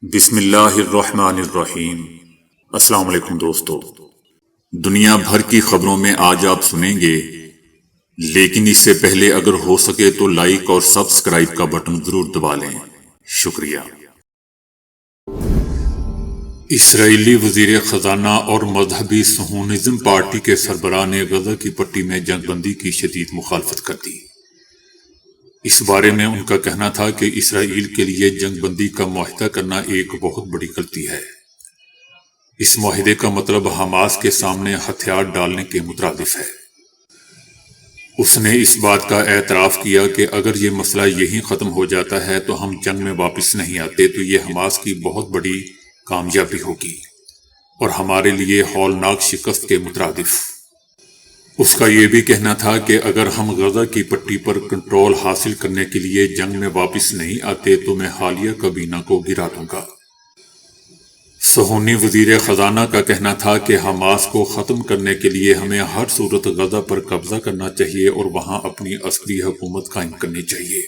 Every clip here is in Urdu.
بسم اللہ الرحمن الرحیم۔ السلام علیکم دوستو، دنیا بھر کی خبروں میں آج آپ سنیں گے، لیکن اس سے پہلے اگر ہو سکے تو لائک اور سبسکرائب کا بٹن ضرور دبا لیں۔ شکریہ۔ اسرائیلی وزیر خزانہ اور مذہبی صہیونزم پارٹی کے سربراہ نے غزہ کی پٹی میں جنگ بندی کی شدید مخالفت کر دی۔ اس بارے میں ان کا کہنا تھا کہ اسرائیل کے لیے جنگ بندی کا معاہدہ کرنا ایک بہت بڑی غلطی ہے۔ اس معاہدے کا مطلب حماس کے سامنے ہتھیار ڈالنے کے مترادف ہے۔ اس نے اس بات کا اعتراف کیا کہ اگر یہ مسئلہ یہیں ختم ہو جاتا ہے تو ہم جنگ میں واپس نہیں آتے تو یہ حماس کی بہت بڑی کامیابی ہوگی اور ہمارے لیے ہولناک شکست کے مترادف۔ اس کا یہ بھی کہنا تھا کہ اگر ہم غزہ کی پٹی پر کنٹرول حاصل کرنے کے لیے جنگ میں واپس نہیں آتے تو میں حالیہ کابینہ کو گرا دوں گا۔ صہیونی وزیر خزانہ کا کہنا تھا کہ حماس کو ختم کرنے کے لیے ہمیں ہر صورت غزہ پر قبضہ کرنا چاہیے اور وہاں اپنی عسکری حکومت قائم کرنی چاہیے۔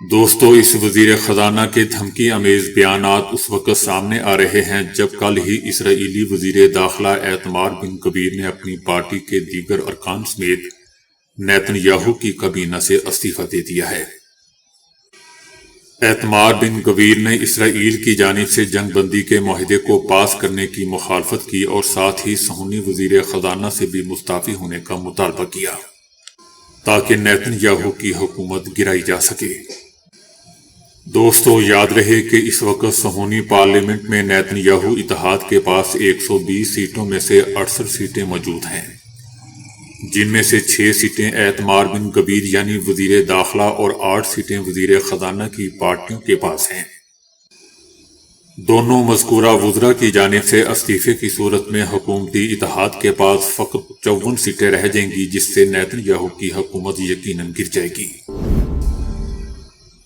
دوستو، اس وزیر خزانہ کے دھمکی آمیز بیانات اس وقت سامنے آ رہے ہیں جب کل ہی اسرائیلی وزیر داخلہ ایتمار بن گویر نے اپنی پارٹی کے دیگر ارکان سمیت نیتن یاہو کی کابینہ سے استعفیٰ دے دیا ہے۔ ایتمار بن گویر نے اسرائیل کی جانب سے جنگ بندی کے معاہدے کو پاس کرنے کی مخالفت کی اور ساتھ ہی صہیونی وزیر خزانہ سے بھی مستعفی ہونے کا مطالبہ کیا تاکہ نیتن یاہو کی حکومت گرائی جا سکے۔ دوستو، یاد رہے کہ اس وقت صہیونی پارلیمنٹ میں نیتن یاہو اتحاد کے پاس 120 سیٹوں میں سے 68 سیٹیں موجود ہیں، جن میں سے 6 سیٹیں ایتمار بن گویر یعنی وزیر داخلہ اور 8 سیٹیں وزیر خزانہ کی پارٹیوں کے پاس ہیں۔ دونوں مذکورہ وزراء کی جانب سے استعفے کی صورت میں حکومتی اتحاد کے پاس فقط 54 سیٹیں رہ جائیں گی، جس سے نیتن یاہو کی حکومت یقیناً گر جائے گی۔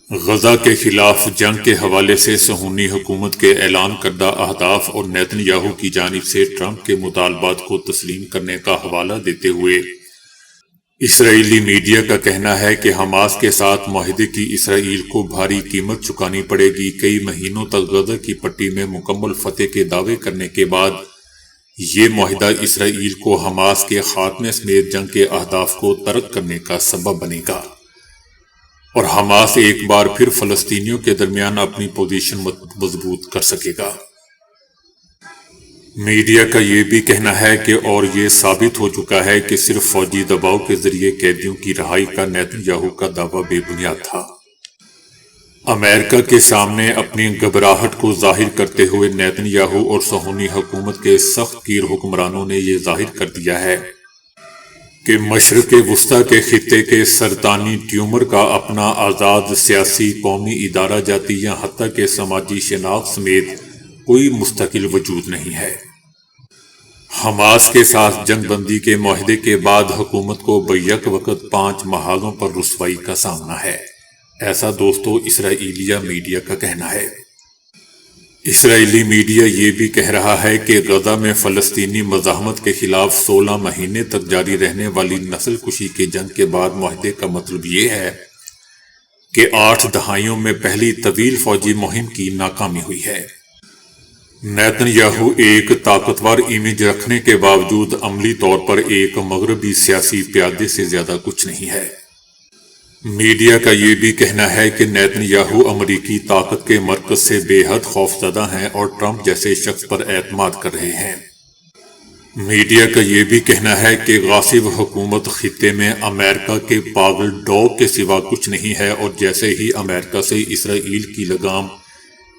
غزہ کے خلاف جنگ کے حوالے سے صہیونی حکومت کے اعلان کردہ اہداف اور نیتن یاہو کی جانب سے ٹرمپ کے مطالبات کو تسلیم کرنے کا حوالہ دیتے ہوئے اسرائیلی میڈیا کا کہنا ہے کہ حماس کے ساتھ معاہدے کی اسرائیل کو بھاری قیمت چکانی پڑے گی۔ کئی مہینوں تک غزہ کی پٹی میں مکمل فتح کے دعوے کرنے کے بعد یہ معاہدہ اسرائیل کو حماس کے خاتمے سمیت جنگ کے اہداف کو ترک کرنے کا سبب بنے گا اور حماس ایک بار پھر فلسطینیوں کے درمیان اپنی پوزیشن مضبوط کر سکے گا۔ میڈیا کا یہ بھی کہنا ہے کہ اور یہ ثابت ہو چکا ہے کہ صرف فوجی دباؤ کے ذریعے قیدیوں کی رہائی کا نیتن یاہو کا دعویٰ بے بنیاد تھا۔ امریکہ کے سامنے اپنی گھبراہٹ کو ظاہر کرتے ہوئے نیتن یاہو اور صہیونی حکومت کے سخت گیر حکمرانوں نے یہ ظاہر کر دیا ہے کہ مشرق وسطی کے خطے کے سرطانی ٹیومر کا اپنا آزاد سیاسی، قومی، ادارہ جاتی یا حتیٰ کہ سماجی شناخت سمیت کوئی مستقل وجود نہیں ہے۔ حماس کے ساتھ جنگ بندی کے معاہدے کے بعد حکومت کو بیک وقت 5 محاذوں پر رسوائی کا سامنا ہے، ایسا دوستو اسرائیلیہ میڈیا کا کہنا ہے۔ اسرائیلی میڈیا یہ بھی کہہ رہا ہے کہ غزہ میں فلسطینی مزاحمت کے خلاف 16 مہینے تک جاری رہنے والی نسل کشی کے جنگ کے بعد معاہدے کا مطلب یہ ہے کہ 8 دہائیوں میں پہلی طویل فوجی مہم کی ناکامی ہوئی ہے۔ نیتن یاہو ایک طاقتور امیج رکھنے کے باوجود عملی طور پر ایک مغربی سیاسی پیادے سے زیادہ کچھ نہیں ہے۔ میڈیا کا یہ بھی کہنا ہے کہ نیتن یاہو امریکی طاقت کے مرکز سے بے حد خوفزدہ ہیں اور ٹرمپ جیسے شخص پر اعتماد کر رہے ہیں۔ میڈیا کا یہ بھی کہنا ہے کہ غاصب حکومت خطے میں امریکہ کے پاگل ڈوگ کے سوا کچھ نہیں ہے اور جیسے ہی امریکہ سے اسرائیل کی لگام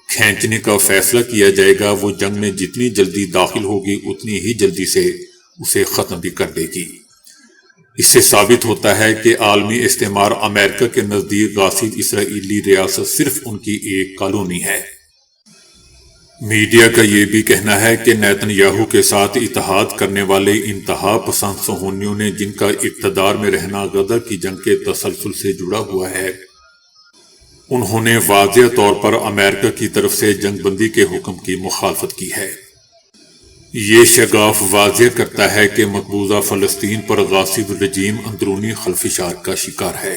کھینچنے کا فیصلہ کیا جائے گا وہ جنگ میں جتنی جلدی داخل ہوگی اتنی ہی جلدی سے اسے ختم بھی کر دے گی۔ اس سے ثابت ہوتا ہے کہ عالمی استعمار امریکہ کے نزدیک غاصب اسرائیلی ریاست صرف ان کی ایک کالونی ہے۔ میڈیا کا یہ بھی کہنا ہے کہ نیتن یاہو کے ساتھ اتحاد کرنے والے انتہا پسند صہیونیوں نے جن کا اقتدار میں رہنا غزہ کی جنگ کے تسلسل سے جڑا ہوا ہے، انہوں نے واضح طور پر امریکہ کی طرف سے جنگ بندی کے حکم کی مخالفت کی ہے۔ یہ شگاف واضح کرتا ہے کہ مقبوضہ فلسطین پر غاصب رجیم اندرونی خلفشار کا شکار ہے۔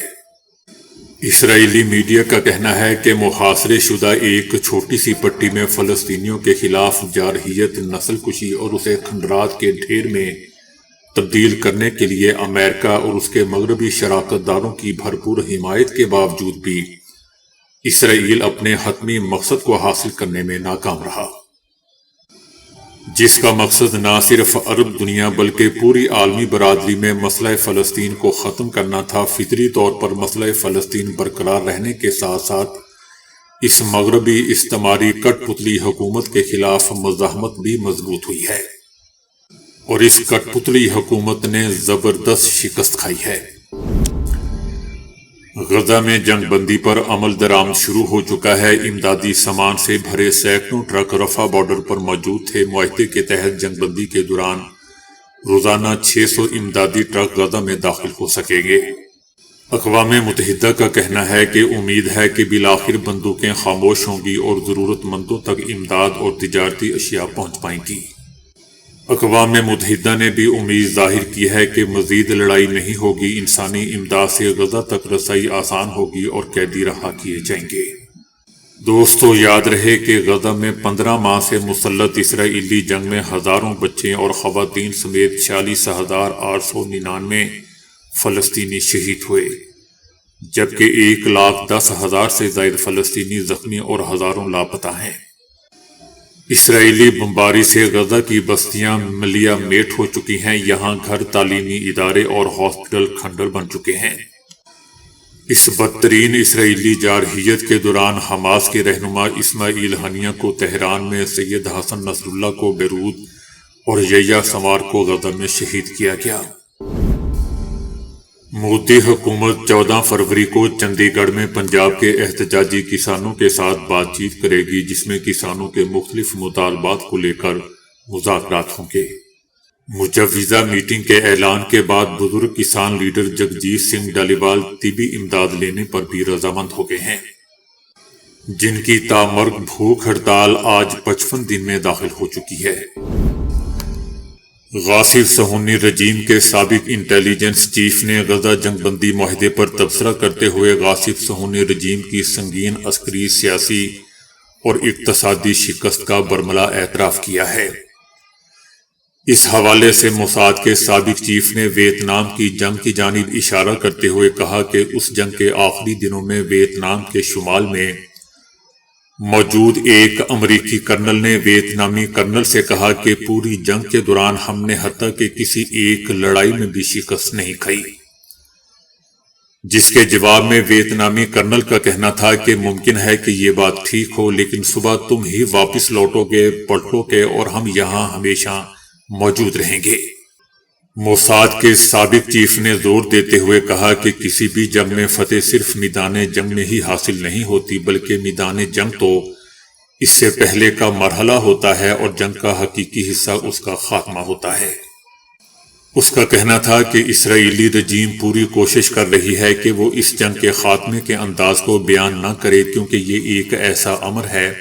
اسرائیلی میڈیا کا کہنا ہے کہ محاصرے شدہ ایک چھوٹی سی پٹی میں فلسطینیوں کے خلاف جارحیت، نسل کشی اور اسے کھنڈرات کے ڈھیر میں تبدیل کرنے کے لیے امریکہ اور اس کے مغربی شراکت داروں کی بھرپور حمایت کے باوجود بھی اسرائیل اپنے حتمی مقصد کو حاصل کرنے میں ناکام رہا، جس کا مقصد نہ صرف عرب دنیا بلکہ پوری عالمی برادری میں مسئلہ فلسطین کو ختم کرنا تھا۔ فطری طور پر مسئلہ فلسطین برقرار رہنے کے ساتھ ساتھ اس مغربی استعماری کٹ پتلی حکومت کے خلاف مزاحمت بھی مضبوط ہوئی ہے، اور اس کٹ پتلی حکومت نے زبردست شکست کھائی ہے۔ غزہ میں جنگ بندی پر عمل درآمد شروع ہو چکا ہے۔ امدادی سامان سے بھرے سینکڑوں ٹرک رفح بارڈر پر موجود تھے۔ معاہدے کے تحت جنگ بندی کے دوران روزانہ 600 امدادی ٹرک غزہ میں داخل ہو سکیں گے۔ اقوام متحدہ کا کہنا ہے کہ امید ہے کہ بالآخر بندوقیں خاموش ہوں گی اور ضرورت مندوں تک امداد اور تجارتی اشیاء پہنچ پائیں گی۔ اقوام متحدہ نے بھی امید ظاہر کی ہے کہ مزید لڑائی نہیں ہوگی، انسانی امداد سے غزہ تک رسائی آسان ہوگی اور قیدی رہا کیے جائیں گے۔ دوستو، یاد رہے کہ غزہ میں 15 ماہ سے مسلط اسرائیلی جنگ میں ہزاروں بچے اور خواتین سمیت 46,899 فلسطینی شہید ہوئے، جبکہ 1,10,000 سے زائد فلسطینی زخمی اور ہزاروں لاپتہ ہیں۔ اسرائیلی بمباری سے غزہ کی بستیاں ملیہ میٹ ہو چکی ہیں، یہاں گھر، تعلیمی ادارے اور ہاسپٹل کھنڈر بن چکے ہیں۔ اس بدترین اسرائیلی جارحیت کے دوران حماس کے رہنما اسماعیل ہنیہ کو تہران میں، سید حسن نصر اللہ کو بیروت اور یحییٰ سنوار کو غزہ میں شہید کیا گیا۔ مودی حکومت 14 فروری کو چندی گڑھ میں پنجاب کے احتجاجی کسانوں کے ساتھ بات چیت کرے گی، جس میں کسانوں کے مختلف مطالبات کو لے کر مذاکرات ہوں گے۔ مجوزہ میٹنگ کے اعلان کے بعد بزرگ کسان لیڈر جگجیت سنگھ ڈالیوال طبی امداد لینے پر بھی رضامند ہو گئے ہیں، جن کی تامرگ بھوک ہڑتال آج 55 دن میں داخل ہو چکی ہے۔ غاصب صہیونی رجیم کے سابق انٹیلیجنس چیف نے غزہ جنگ بندی معاہدے پر تبصرہ کرتے ہوئے غاصب صہیونی رجیم کی سنگین عسکری، سیاسی اور اقتصادی شکست کا برملا اعتراف کیا ہے۔ اس حوالے سے موساد کے سابق چیف نے ویتنام کی جنگ کی جانب اشارہ کرتے ہوئے کہا کہ اس جنگ کے آخری دنوں میں ویتنام کے شمال میں موجود ایک امریکی کرنل نے ویتنامی کرنل سے کہا کہ پوری جنگ کے دوران ہم نے حتیٰ کہ کسی ایک لڑائی میں بھی شکست نہیں کھائی، جس کے جواب میں ویتنامی کرنل کا کہنا تھا کہ ممکن ہے کہ یہ بات ٹھیک ہو، لیکن صبح تم ہی واپس لوٹو گے، پلٹو گے اور ہم یہاں ہمیشہ موجود رہیں گے۔ موساد کے سابق چیف نے زور دیتے ہوئے کہا کہ کسی بھی جنگ میں فتح صرف میدان جنگ میں ہی حاصل نہیں ہوتی، بلکہ میدان جنگ تو اس سے پہلے کا مرحلہ ہوتا ہے اور جنگ کا حقیقی حصہ اس کا خاتمہ ہوتا ہے۔ اس کا کہنا تھا کہ اسرائیلی رجیم پوری کوشش کر رہی ہے کہ وہ اس جنگ کے خاتمے کے انداز کو بیان نہ کرے، کیونکہ یہ ایک ایسا امر ہے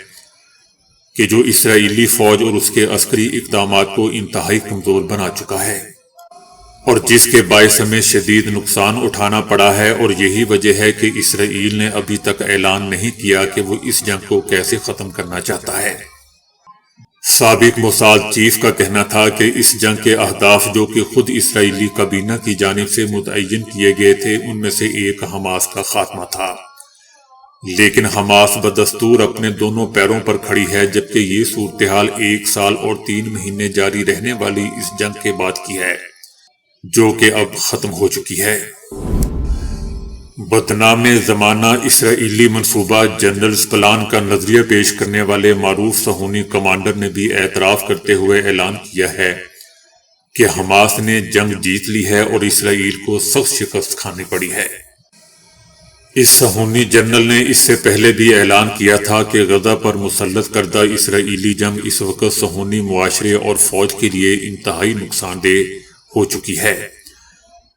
کہ جو اسرائیلی فوج اور اس کے عسکری اقدامات کو انتہائی کمزور بنا چکا ہے، اور جس کے باعث ہمیں شدید نقصان اٹھانا پڑا ہے، اور یہی وجہ ہے کہ اسرائیل نے ابھی تک اعلان نہیں کیا کہ وہ اس جنگ کو کیسے ختم کرنا چاہتا ہے۔ سابق موساد چیف کا کہنا تھا کہ اس جنگ کے اہداف جو کہ خود اسرائیلی کابینہ کی جانب سے متعین کیے گئے تھے، ان میں سے ایک حماس کا خاتمہ تھا، لیکن حماس بدستور اپنے دونوں پیروں پر کھڑی ہے، جبکہ یہ صورتحال 1 سال اور 3 مہینے جاری رہنے والی اس جنگ کے بعد کی ہے، جو کہ اب ختم ہو چکی ہے۔ بدنام زمانہ اسرائیلی منصوبہ جنرلز پلان کا نظریہ پیش کرنے والے معروف صہیونی کمانڈر نے بھی اعتراف کرتے ہوئے اعلان کیا ہے کہ حماس نے جنگ جیت لی ہے اور اسرائیل کو سخت شکست کھانی پڑی ہے۔ اس صہیونی جنرل نے اس سے پہلے بھی اعلان کیا تھا کہ غزہ پر مسلط کردہ اسرائیلی جنگ اس وقت صہیونی معاشرے اور فوج کے لیے انتہائی نقصان دہ ہو چکی ہے،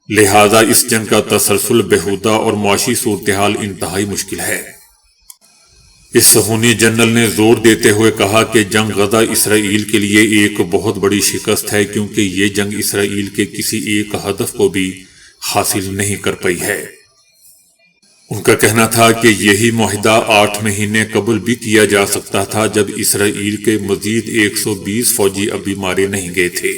لہذا اس جنگ کا تسلسل بیہودہ اور معاشی صورتحال انتہائی مشکل ہے۔ اس صہیونی جنرل نے زور دیتے ہوئے کہا کہ جنگ غزہ اسرائیل کے لیے ایک بہت بڑی شکست ہے، کیونکہ یہ جنگ اسرائیل کے کسی ایک ہدف کو بھی حاصل نہیں کر پائی ہے، ان کا کہنا تھا کہ یہی معاہدہ 8 مہینے قبل بھی کیا جا سکتا تھا جب اسرائیل کے مزید 120 فوجی ابھی مارے نہیں گئے تھے۔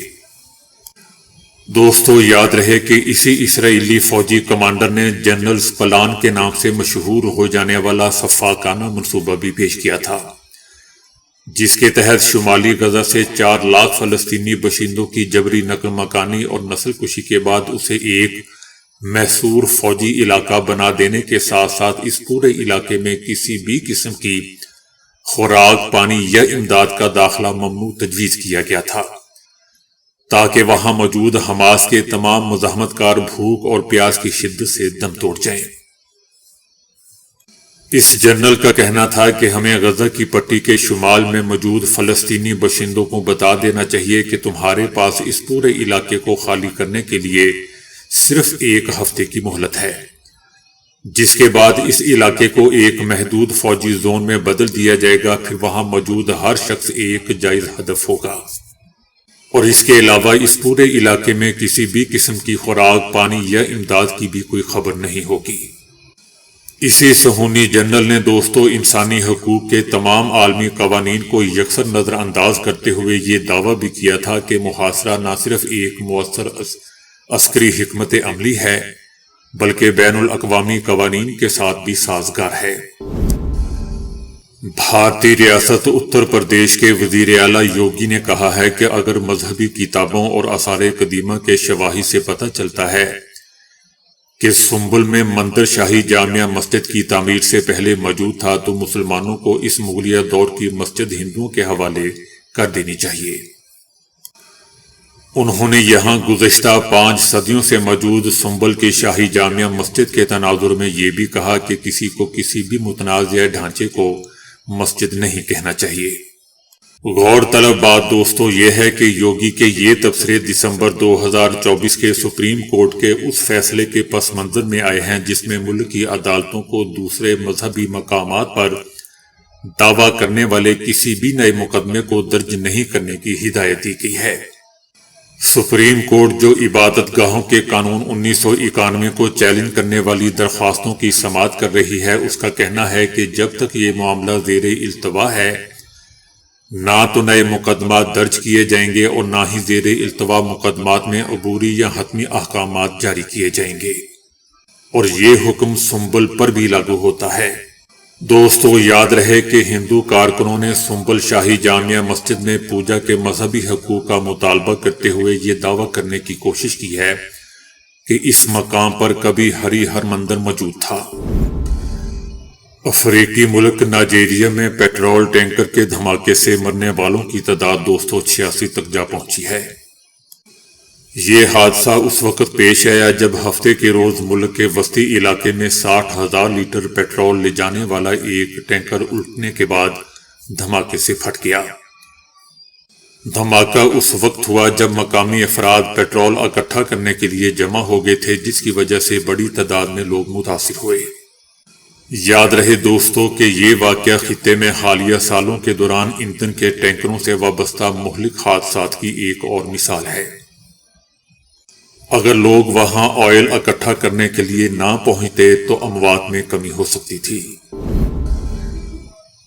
دوستو، یاد رہے کہ اسی اسرائیلی فوجی کمانڈر نے جنرلز پلان کے نام سے مشہور ہو جانے والا سفاکانہ منصوبہ بھی پیش کیا تھا، جس کے تحت شمالی غزہ سے 4 لاکھ فلسطینی باشندوں کی جبری نقل مکانی اور نسل کشی کے بعد اسے ایک محصور فوجی علاقہ بنا دینے کے ساتھ ساتھ اس پورے علاقے میں کسی بھی قسم کی خوراک، پانی یا امداد کا داخلہ ممنوع تجویز کیا گیا تھا، تاکہ وہاں موجود حماس کے تمام مزاحمت کار بھوک اور پیاس کی شدت سے دم توڑ جائیں۔ اس جنرل کا کہنا تھا کہ ہمیں غزہ کی پٹی کے شمال میں موجود فلسطینی باشندوں کو بتا دینا چاہیے کہ تمہارے پاس اس پورے علاقے کو خالی کرنے کے لیے صرف 1 ہفتے کی مہلت ہے، جس کے بعد اس علاقے کو ایک محدود فوجی زون میں بدل دیا جائے گا، پھر وہاں موجود ہر شخص ایک جائز ہدف ہوگا، اور اس کے علاوہ اس پورے علاقے میں کسی بھی قسم کی خوراک، پانی یا امداد کی بھی کوئی خبر نہیں ہوگی۔ اسی صہیونی جنرل نے دوستو انسانی حقوق کے تمام عالمی قوانین کو یکسر نظر انداز کرتے ہوئے یہ دعویٰ بھی کیا تھا کہ محاصرہ نہ صرف ایک مؤثر عسکری حکمت عملی ہے بلکہ بین الاقوامی قوانین کے ساتھ بھی سازگار ہے۔ بھارتی ریاست اتر پردیش کے وزیر اعلیٰ یوگی نے کہا ہے کہ اگر مذہبی کتابوں اور آثار قدیمہ کے شواہد سے پتہ چلتا ہے کہ سنبل میں مندر شاہی جامع مسجد کی تعمیر سے پہلے موجود تھا تو مسلمانوں کو اس مغلیہ دور کی مسجد ہندوؤں کے حوالے کر دینی چاہیے۔ انہوں نے یہاں گزشتہ 5 صدیوں سے موجود سنبل کی شاہی جامع مسجد کے تناظر میں یہ بھی کہا کہ کسی کو کسی بھی متنازع ڈھانچے کو مسجد نہیں کہنا چاہیے۔ غور طلب بات دوستو یہ ہے کہ یوگی کے یہ تبصرے دسمبر 2024 کے سپریم کورٹ کے اس فیصلے کے پس منظر میں آئے ہیں جس میں ملک کی عدالتوں کو دوسرے مذہبی مقامات پر دعویٰ کرنے والے کسی بھی نئے مقدمے کو درج نہیں کرنے کی ہدایت دی گئی ہے۔ سپریم کورٹ جو عبادت گاہوں کے قانون 1991 کو چیلنج کرنے والی درخواستوں کی سماعت کر رہی ہے، اس کا کہنا ہے کہ جب تک یہ معاملہ زیر التوا ہے نہ تو نئے مقدمات درج کیے جائیں گے اور نہ ہی زیر التوا مقدمات میں عبوری یا حتمی احکامات جاری کیے جائیں گے، اور یہ حکم سنبل پر بھی لاگو ہوتا ہے۔ دوستو یاد رہے کہ ہندو کارکنوں نے سنبل شاہی جامع مسجد میں پوجا کے مذہبی حقوق کا مطالبہ کرتے ہوئے یہ دعویٰ کرنے کی کوشش کی ہے کہ اس مقام پر کبھی ہری ہر مندر موجود تھا۔ افریقی ملک نائجیریا میں پیٹرول ٹینکر کے دھماکے سے مرنے والوں کی تعداد 286 تک جا پہنچی ہے۔ یہ حادثہ اس وقت پیش آیا جب ہفتے کے روز ملک کے وسطی علاقے میں 60,000 لیٹر پیٹرول لے جانے والا ایک ٹینکر الٹنے کے بعد دھماکے سے پھٹ گیا۔ دھماکہ اس وقت ہوا جب مقامی افراد پیٹرول اکٹھا کرنے کے لیے جمع ہو گئے تھے، جس کی وجہ سے بڑی تعداد میں لوگ متاثر ہوئے۔ یاد رہے دوستو کہ یہ واقعہ خطے میں حالیہ سالوں کے دوران ایندھن کے ٹینکروں سے وابستہ مہلک حادثات کی ایک اور مثال ہے۔ اگر لوگ وہاں آئل اکٹھا کرنے کے لیے نہ پہنچتے تو اموات میں کمی ہو سکتی تھی۔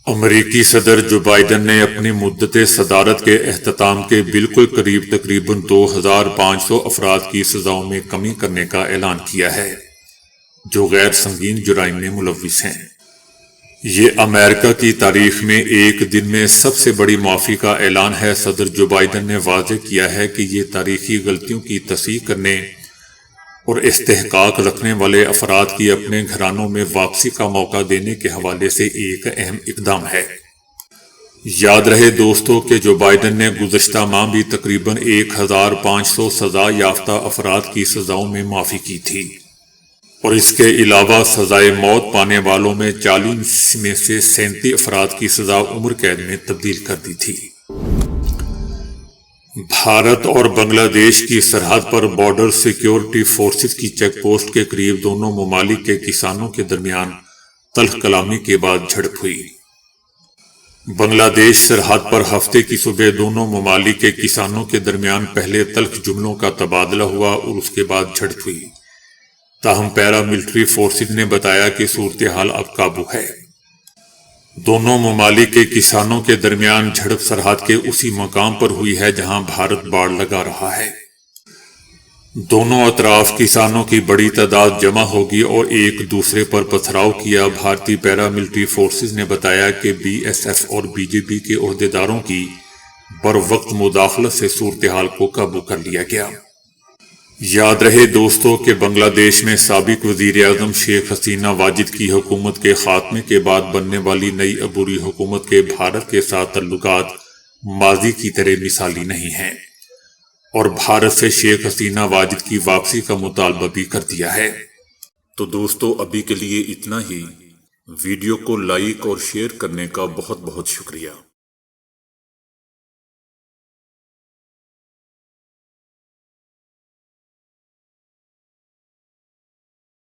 امریکی صدر جو بائیڈن نے اپنی مدت صدارت کے اختتام کے بالکل قریب تقریباً 2500 افراد کی سزاؤں میں کمی کرنے کا اعلان کیا ہے جو غیر سنگین جرائم میں ملوث ہیں۔ یہ امریکہ کی تاریخ میں ایک دن میں سب سے بڑی معافی کا اعلان ہے۔ صدر جو بائیڈن نے واضح کیا ہے کہ یہ تاریخی غلطیوں کی تصحیح کرنے اور استحقاق رکھنے والے افراد کی اپنے گھرانوں میں واپسی کا موقع دینے کے حوالے سے ایک اہم اقدام ہے۔ یاد رہے دوستو کہ جو بائیڈن نے گزشتہ ماہ بھی تقریباً 1500 سزا یافتہ افراد کی سزاؤں میں معافی کی تھی، اور اس کے علاوہ سزائے موت پانے والوں میں 40 میں سے 37 افراد کی سزا عمر قید میں تبدیل کر دی تھی۔ بھارت اور بنگلہ دیش کی سرحد پر بارڈر سیکیورٹی فورسز کی چیک پوسٹ کے قریب دونوں ممالک کے کسانوں کے درمیان تلخ کلامی کے بعد جھڑپ ہوئی۔ بنگلہ دیش سرحد پر ہفتے کی صبح دونوں ممالک کے کسانوں کے درمیان پہلے تلخ جملوں کا تبادلہ ہوا اور اس کے بعد جھڑپ ہوئی، تاہم پیرا ملٹری فورسز نے بتایا کہ صورتحال اب قابو ہے۔ دونوں ممالک کے کسانوں کے درمیان جھڑپ سرحد کے اسی مقام پر ہوئی ہے جہاں بھارت باڑ لگا رہا ہے۔ دونوں اطراف کسانوں کی بڑی تعداد جمع ہوگی اور ایک دوسرے پر پتھراؤ کیا۔ بھارتی پیرا ملٹری فورسز نے بتایا کہ BSF اور BJP کے عہدیداروں کی بروقت مداخلت سے صورتحال کو قابو کر لیا گیا۔ یاد رہے دوستو کہ بنگلہ دیش میں سابق وزیر اعظم شیخ حسینہ واجد کی حکومت کے خاتمے کے بعد بننے والی نئی عبوری حکومت کے بھارت کے ساتھ تعلقات ماضی کی طرح مثالی نہیں ہیں اور بھارت سے شیخ حسینہ واجد کی واپسی کا مطالبہ بھی کر دیا ہے۔ تو دوستو ابھی کے لیے اتنا ہی۔ ویڈیو کو لائک اور شیئر کرنے کا بہت بہت شکریہ۔